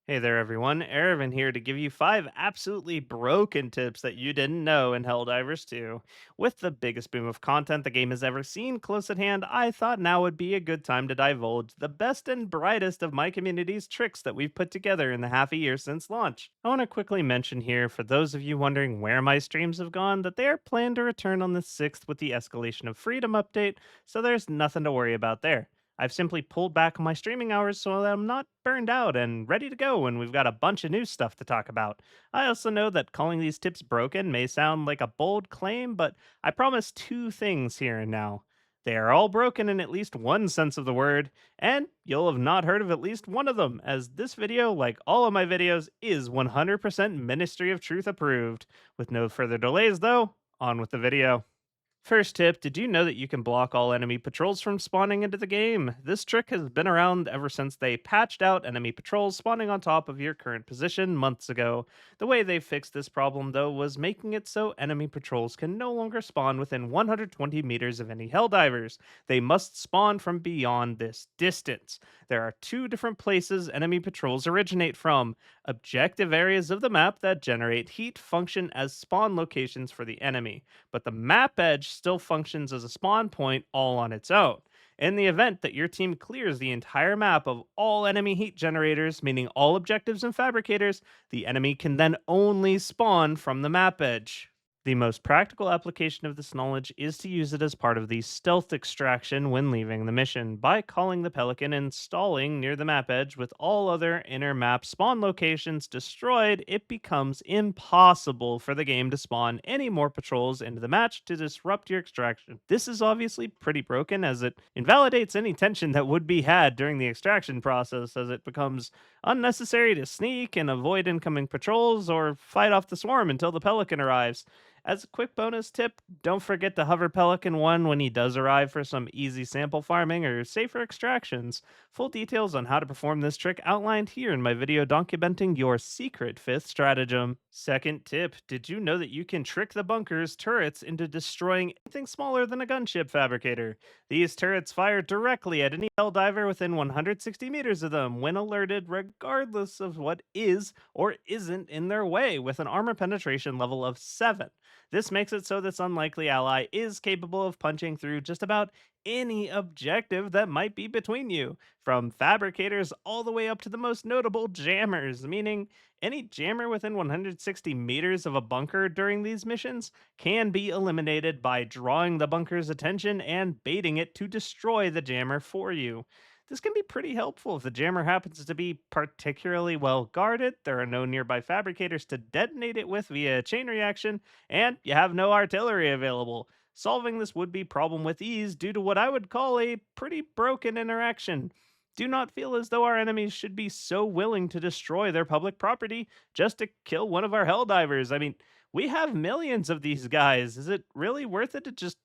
Hey there, everyone. Ervin here to give you 5 absolutely broken tips that you didn't know in Helldivers 2. With the biggest boom of content the game has ever seen close at hand, I thought now would be a good time to divulge the best and brightest of my community's tricks that we've put together in the half a year since launch. I want to quickly mention here, for those of you wondering where my streams have gone, that they are planned to return on the 6th with the Escalation of Freedom update, so there's nothing to worry about there. I've simply pulled back on my streaming hours so that I'm not burned out and ready to go when we've got a bunch of new stuff to talk about. I also know that calling these tips broken may sound like a bold claim, but I promise 2 things here and now. They are all broken in at least one sense of the word, and you'll have not heard of at least one of them, as this video, like all of my videos, is 100% Ministry of Truth approved. With no further delays, though, on with the video. First tip, did you know that you can block all enemy patrols from spawning into the game? This trick has been around ever since they patched out enemy patrols spawning on top of your current position months ago. The way they fixed this problem, though, was making it so enemy patrols can no longer spawn within 120 meters of any Helldivers. They must spawn from beyond this distance. There are 2 different places enemy patrols originate from: objective areas of the map that generate heat function as spawn locations for the enemy, but the map edge still functions as a spawn point all on its own. In the event that your team clears the entire map of all enemy heat generators, meaning all objectives and fabricators, the enemy can then only spawn from the map edge. The most practical application of this knowledge is to use it as part of the stealth extraction when leaving the mission. By calling the Pelican and stalling near the map edge with all other inner map spawn locations destroyed, it becomes impossible for the game to spawn any more patrols into the match to disrupt your extraction. This is obviously pretty broken, as it invalidates any tension that would be had during the extraction process, as it becomes unnecessary to sneak and avoid incoming patrols or fight off the swarm until the Pelican arrives. As a quick bonus tip, don't forget to hover Pelican 1 when he does arrive for some easy sample farming or safer extractions. Full details on how to perform this trick outlined here in my video documenting your secret 5th stratagem. Second tip, did you know that you can trick the bunker's turrets into destroying anything smaller than a gunship fabricator? These turrets fire directly at any Helldiver within 160 meters of them when alerted, regardless of what is or isn't in their way, with an armor penetration level of 7. This makes it so this unlikely ally is capable of punching through just about any objective that might be between you, from fabricators all the way up to the most notable jammers, meaning any jammer within 160 meters of a bunker during these missions can be eliminated by drawing the bunker's attention and baiting it to destroy the jammer for you. This can be pretty helpful if the jammer happens to be particularly well guarded, there are no nearby fabricators to detonate it with via a chain reaction, and you have no artillery available, solving this would be problem with ease due to what I would call a pretty broken interaction. Do not feel as though our enemies should be so willing to destroy their public property just to kill one of our Helldivers. I mean, we have millions of these guys. Is it really worth it to just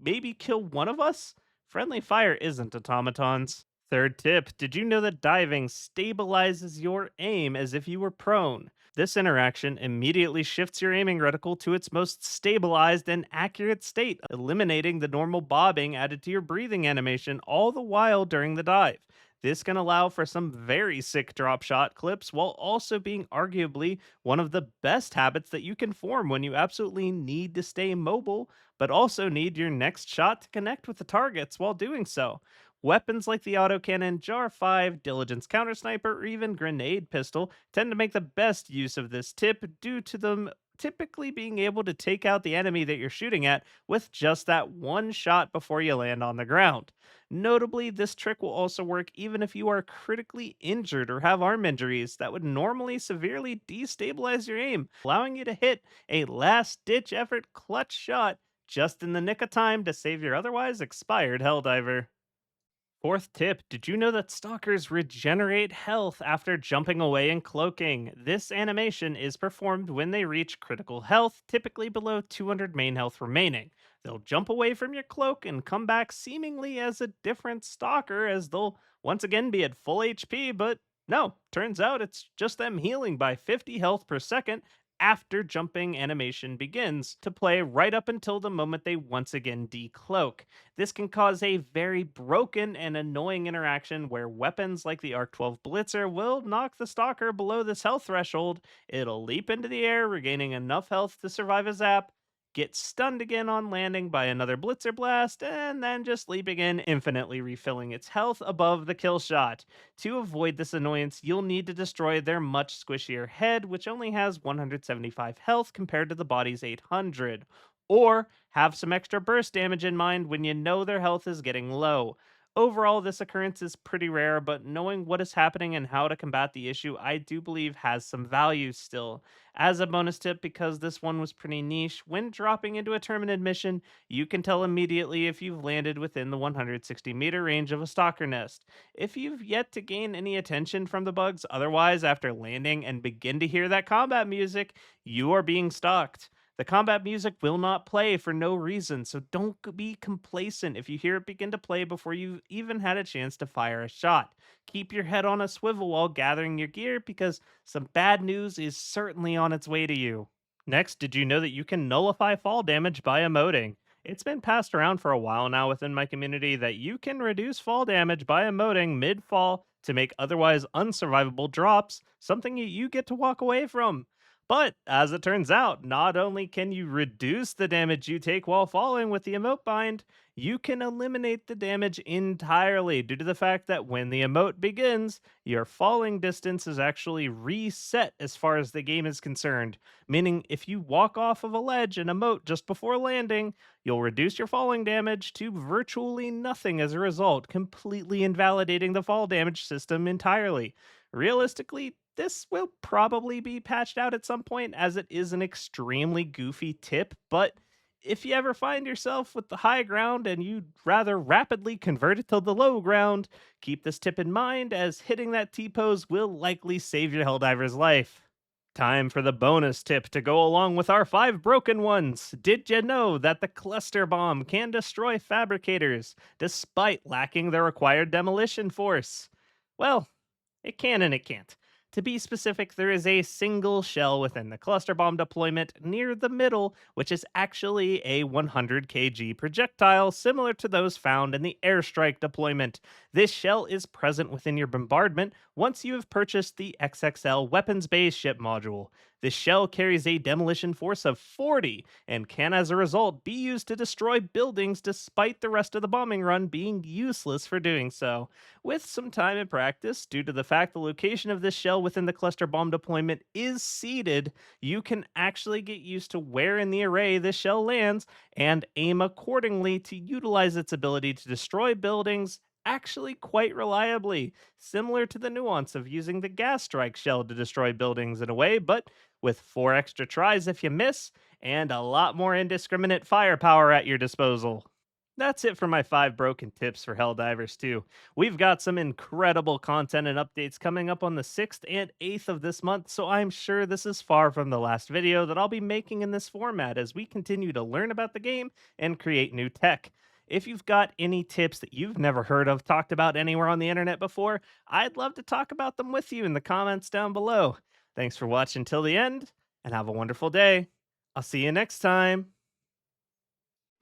maybe kill one of us? Friendly fire isn't automatons. Third tip, did you know that diving stabilizes your aim as if you were prone? This interaction immediately shifts your aiming reticle to its most stabilized and accurate state, eliminating the normal bobbing added to your breathing animation all the while during the dive. This can allow for some very sick drop shot clips while also being arguably one of the best habits that you can form when you absolutely need to stay mobile, but also need your next shot to connect with the targets while doing so. Weapons like the autocannon, Jar 5, Diligence Counter Sniper, or even Grenade Pistol tend to make the best use of this tip due to them typically being able to take out the enemy that you're shooting at with just that one shot before you land on the ground. Notably, this trick will also work even if you are critically injured or have arm injuries that would normally severely destabilize your aim, allowing you to hit a last ditch effort clutch shot just in the nick of time to save your otherwise expired Helldiver. Fourth tip, did you know that stalkers regenerate health after jumping away and cloaking? This animation is performed when they reach critical health, typically below 200 main health remaining. They'll jump away from your cloak and come back seemingly as a different stalker, as they'll once again be at full HP, but no, turns out it's just them healing by 50 health per second after jumping animation begins to play right up until the moment they once again decloak. This can cause a very broken and annoying interaction where weapons like the Arc 12 Blitzer will knock the stalker below this health threshold. It'll leap into the air, regaining enough health to survive a zap, get stunned again on landing by another Blitzer blast, and then just leap again, infinitely refilling its health above the kill shot. To avoid this annoyance, you'll need to destroy their much squishier head, which only has 175 health compared to the body's 800. Or have some extra burst damage in mind when you know their health is getting low. Overall, this occurrence is pretty rare, but knowing what is happening and how to combat the issue, I do believe has some value still. As a bonus tip, because this one was pretty niche, when dropping into a terminated mission, you can tell immediately if you've landed within the 160-meter range of a stalker nest. If you've yet to gain any attention from the bugs otherwise after landing and begin to hear that combat music, you are being stalked. The combat music will not play for no reason, so don't be complacent if you hear it begin to play before you've even had a chance to fire a shot. Keep your head on a swivel while gathering your gear because some bad news is certainly on its way to you. Next, did you know that you can nullify fall damage by emoting? It's been passed around for a while now within my community that you can reduce fall damage by emoting mid fall to make otherwise unsurvivable drops something you get to walk away from. But as it turns out, not only can you reduce the damage you take while falling with the emote bind, you can eliminate the damage entirely due to the fact that when the emote begins, your falling distance is actually reset as far as the game is concerned. Meaning, if you walk off of a ledge and emote just before landing, you'll reduce your falling damage to virtually nothing as a result, completely invalidating the fall damage system entirely. Realistically, this will probably be patched out at some point as it is an extremely goofy tip, but if you ever find yourself with the high ground and you'd rather rapidly convert it to the low ground, keep this tip in mind as hitting that T-pose will likely save your Helldiver's life. Time for the bonus tip to go along with our 5 broken ones. Did you know that the cluster bomb can destroy fabricators despite lacking the required demolition force? Well, it can and it can't. To be specific, there is a single shell within the cluster bomb deployment near the middle, which is actually a 100 kg projectile similar to those found in the airstrike deployment. This shell is present within your bombardment once you have purchased the XXL weapons base ship module. This shell carries a demolition force of 40 and can as a result be used to destroy buildings despite the rest of the bombing run being useless for doing so. With some time and practice, due to the fact the location of this shell within the cluster bomb deployment is seeded, you can actually get used to where in the array this shell lands and aim accordingly to utilize its ability to destroy buildings actually quite reliably, similar to the nuance of using the gas strike shell to destroy buildings in a way, but with 4 extra tries if you miss, and a lot more indiscriminate firepower at your disposal. That's it for my 5 broken tips for Helldivers 2. We've got some incredible content and updates coming up on the 6th and 8th of this month, so I'm sure this is far from the last video that I'll be making in this format as we continue to learn about the game and create new tech. If you've got any tips that you've never heard of talked about anywhere on the internet before, I'd love to talk about them with you in the comments down below. Thanks for watching till the end, and have a wonderful day. I'll see you next time.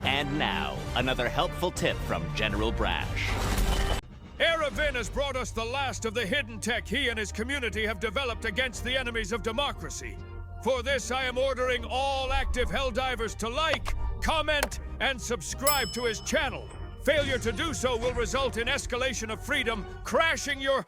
And now, another helpful tip from General Brash. Eravin has brought us the last of the hidden tech he and his community have developed against the enemies of democracy. For this, I am ordering all active Helldivers to like, comment, and subscribe to his channel. Failure to do so will result in escalation of freedom, crashing your